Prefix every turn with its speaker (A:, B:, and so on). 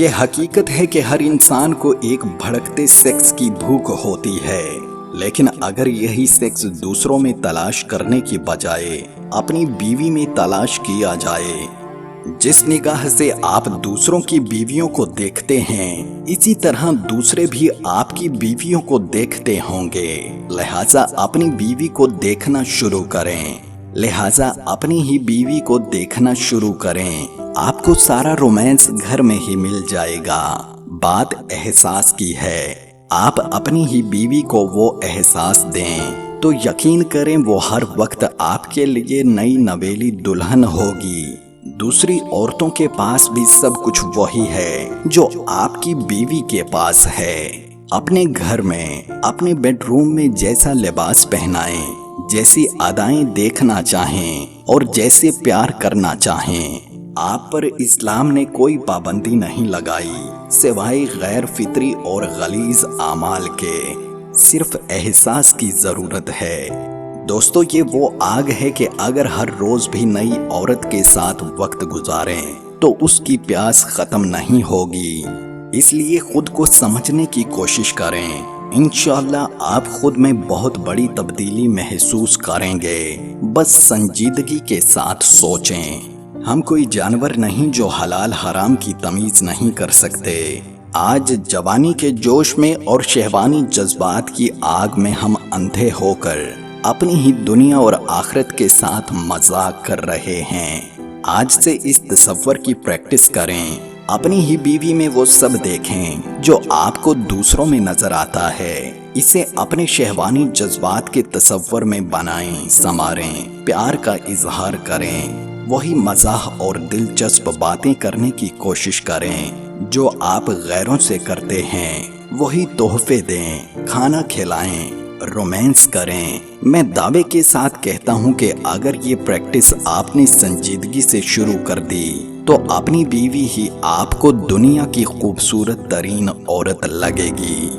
A: یہ حقیقت ہے کہ ہر انسان کو ایک بھڑکتے سیکس کی بھوک ہوتی ہے، لیکن اگر یہی سیکس دوسروں میں تلاش کرنے کی بجائے اپنی بیوی میں تلاش کیا جائے، جس نگاہ سے آپ دوسروں کی بیویوں کو دیکھتے ہیں اسی طرح دوسرے بھی آپ کی بیویوں کو دیکھتے ہوں گے، لہٰذا اپنی بیوی کو دیکھنا شروع کریں، آپ کو سارا رومانس گھر میں ہی مل جائے گا۔ بات احساس کی ہے، آپ اپنی ہی بیوی کو وہ احساس دیں تو یقین کریں وہ ہر وقت آپ کے لیے نئی نویلی دلہن ہوگی۔ دوسری عورتوں کے پاس بھی سب کچھ وہی ہے جو آپ کی بیوی کے پاس ہے۔ اپنے گھر میں، اپنے بیڈ روم میں جیسا لباس پہنائیں، جیسی ادائیں دیکھنا چاہیں اور جیسے پیار کرنا چاہیں، آپ پر اسلام نے کوئی پابندی نہیں لگائی سوائے غیر فطری اور غلیظ اعمال کے۔ صرف احساس کی ضرورت ہے۔ دوستو، یہ وہ آگ ہے کہ اگر ہر روز بھی نئی عورت کے ساتھ وقت گزاریں تو اس کی پیاس ختم نہیں ہوگی۔ اس لیے خود کو سمجھنے کی کوشش کریں، انشاءاللہ آپ خود میں بہت بڑی تبدیلی محسوس کریں گے۔ بس سنجیدگی کے ساتھ سوچیں، ہم کوئی جانور نہیں جو حلال حرام کی تمیز نہیں کر سکتے۔ آج جوانی کے جوش میں اور شہوانی جذبات کی آگ میں ہم اندھے ہو کر اپنی ہی دنیا اور آخرت کے ساتھ مذاق کر رہے ہیں۔ آج سے اس تصور کی پریکٹس کریں، اپنی ہی بیوی میں وہ سب دیکھیں جو آپ کو دوسروں میں نظر آتا ہے، اسے اپنے شہوانی جذبات کے تصور میں بنائیں، سنواریں، پیار کا اظہار کریں، وہی مزاح اور دلچسپ باتیں کرنے کی کوشش کریں جو آپ غیروں سے کرتے ہیں، وہی تحفے دیں، کھانا کھلائیں، رومانس کریں۔ میں دعوے کے ساتھ کہتا ہوں کہ اگر یہ پریکٹس آپ نے سنجیدگی سے شروع کر دی تو اپنی بیوی ہی آپ کو دنیا کی خوبصورت ترین عورت لگے گی۔